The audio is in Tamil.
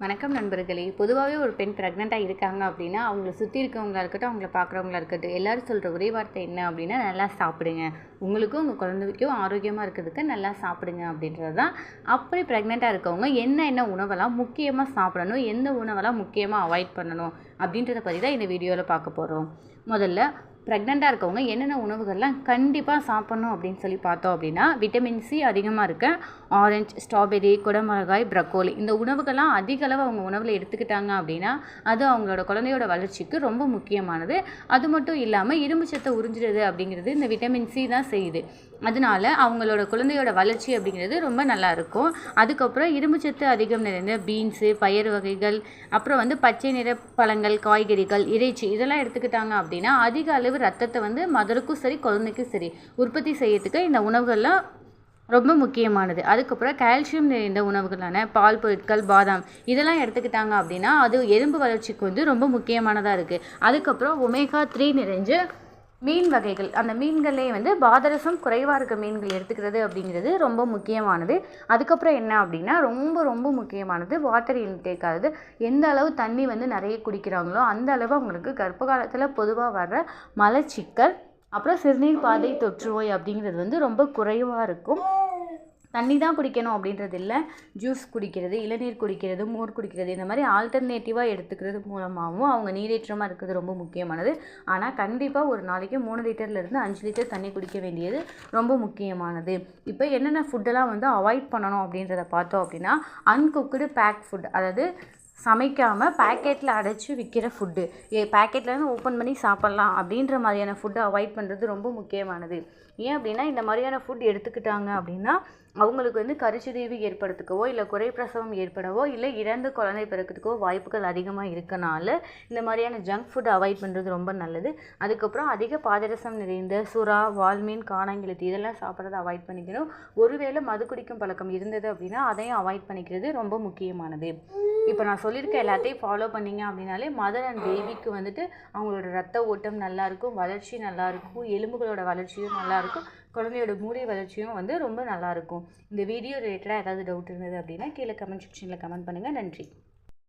வணக்கம் நண்பர்களே. பொதுவாகவே ஒரு பெண் ப்ரெக்னெண்ட்டாக இருக்காங்க அப்படின்னா அவங்கள சுற்றி இருக்கவங்களா இருக்கட்டும், அவங்கள பார்க்குறவங்களா இருக்கட்டும், எல்லோரும் சொல்கிற ஒரே வார்த்தை என்ன அப்படின்னா, நல்லா சாப்பிடுங்க, உங்களுக்கும் உங்கள் குழந்தைக்கும் ஆரோக்கியமாக இருக்கிறதுக்கு நல்லா சாப்பிடுங்க அப்படின்றது தான். அப்படி ப்ரெக்னெண்ட்டாக இருக்கவங்க என்ன உணவெல்லாம் முக்கியமாக சாப்பிடணும், எந்த உணவெல்லாம் முக்கியமாக அவாய்ட் பண்ணணும் அப்படின்றத பற்றி தான் இந்த வீடியோவில் பார்க்க போகிறோம். முதல்ல ப்ரெக்னெண்ட்டாக இருக்கவங்க என்னென்ன உணவுகள்லாம் கண்டிப்பாக சாப்பிட்ணும் அப்படின்னு சொல்லி பார்த்தோம் அப்படின்னா, விட்டமின் சி அதிகமாக இருக்க ஆரஞ்சு, ஸ்ட்ராபெரி, குடமிளகாய், ப்ரக்கோலி இந்த உணவுகள்லாம் அதிக அளவு அவங்க உணவில் எடுத்துக்கிட்டாங்க அப்படின்னா அது அவங்களோட குழந்தையோட வளர்ச்சிக்கு ரொம்ப முக்கியமானது. அது மட்டும் இல்லாமல் இரும்பு சத்தை உறிஞ்சிடுது அப்படிங்கிறது இந்த விட்டமின் சி தான் செய்யுது. அதனால அவங்களோட குழந்தையோட வளர்ச்சி அப்படிங்கிறது ரொம்ப நல்லாயிருக்கும். அதுக்கப்புறம் இரும்பு சத்து அதிகம் நிறைந்த பீன்ஸு, பயறு வகைகள், அப்புறம் பச்சை நிற பழங்கள், காய்கறிகள், இறைச்சி இதெல்லாம் எடுத்துக்கிட்டாங்க அப்படின்னா அதிக அளவு ரத்தத்தை மதருக்கும் சரி குழந்தைக்கும் சரி உற்பத்தி செய்யறதுக்கு இந்த உணவுகள்லாம் ரொம்ப முக்கியமானது. அதுக்கப்புறம் கால்சியம் நிறைந்த உணவுகளான பால் பொருட்கள், பாதாம் இதெல்லாம் எடுத்துக்கிட்டாங்க அப்படின்னா அது எலும்பு வளர்ச்சிக்கு ரொம்ப முக்கியமானதாக இருக்குது. அதுக்கப்புறம் ஒமேகா 3 நிறைஞ்ச மீன் வகைகள், அந்த மீன்களே பாதரசம் குறைவாக இருக்க மீன்கள் எடுத்துக்கிறது அப்படிங்கிறது ரொம்ப முக்கியமானது. அதுக்கப்புறம் என்ன அப்படின்னா ரொம்ப ரொம்ப முக்கியமானது வாட்டர் இன்டேக். அதாவது எந்த அளவு தண்ணி நிறைய குடிக்கிறாங்களோ அந்த அளவு அவங்களுக்கு கர்ப்ப காலத்தில் பொதுவாக வர்ற மலச்சிக்கல், அப்புறம் சிறுநீர் பாதை தொற்றுநோய் அப்படிங்கிறது ரொம்ப குறைவாக இருக்கும். தண்ணி தான் குடிக்கணும் அப்படின்றது இல்லை, ஜூஸ் குடிக்கிறது, இளநீர் குடிக்கிறது, மோர் குடிக்கிறது இந்த மாதிரி ஆல்டர்னேட்டிவாக எடுத்துக்கிறது மூலமாகவும் அவங்க நீரேற்றமாக இருக்கிறது ரொம்ப முக்கியமானது. ஆனால் கண்டிப்பாக ஒரு நாளைக்கு 3 லிட்டர்லேருந்து 5 லிட்டர் தண்ணி குடிக்க வேண்டியது ரொம்ப முக்கியமானது. இப்போ என்னென்ன ஃபுட்டெல்லாம் அவாய்ட் பண்ணணும் அப்படின்றத பார்த்தோம் அப்படின்னா, அன்குக்குடு பேக் ஃபுட், அதாவது சமைக்காமல் பேக்கெட்டில் அடைச்சி விற்கிற ஃபுட்டு, பேக்கெட்லேருந்து ஓப்பன் பண்ணி சாப்பிட்லாம் அப்படின்ற மாதிரியான ஃபுட்டை அவாய்ட் பண்ணுறது ரொம்ப முக்கியமானது. ஏன் அப்படின்னா இந்த மாதிரியான ஃபுட் எடுத்துக்கிட்டாங்க அப்படின்னா அவங்களுக்கு கருச்சிதைவு ஏற்படுறதுக்கவோ இல்லை குறைப்பிரசவம் ஏற்படவோ இல்லை இறந்து குழந்தை பிறக்கிறதுக்கோ வாய்ப்புகள் அதிகமாக இருக்கனால இந்த மாதிரியான ஜங்க் ஃபுட் அவாய்ட் பண்ணுறது ரொம்ப நல்லது. அதுக்கப்புறம் அதிக பாதரசம் நிறைந்த சுறா, வால்மீன், காணாங்கெழுத்தி இதெல்லாம் சாப்பிட்றத அவாய்ட் பண்ணிக்கணும். ஒருவேளை மது குடிக்கும் பழக்கம் இருந்தது அப்படின்னா அதையும் அவாய்ட் பண்ணிக்கிறது ரொம்ப முக்கியமானது. இப்போ நான் சொல்லியிருக்க எல்லாத்தையும் ஃபாலோ பண்ணிங்க அப்படின்னாலே மதர் அண்ட் பேபிக்கு அவங்களோட ரத்த ஓட்டம் நல்லாயிருக்கும், வளர்ச்சி நல்லாயிருக்கும், எலும்புகளோட வளர்ச்சியும் நல்லாயிருக்கும், குழந்தையோட மூளை வளர்ச்சியும் ரொம்ப நல்லாயிருக்கும். இந்த வீடியோ ரிலேட்டடாக ஏதாவது டவுட் இருந்தது அப்படின்னா கீழே கமெண்ட் செக்ஷனில் கமெண்ட் பண்ணுங்கள். நன்றி.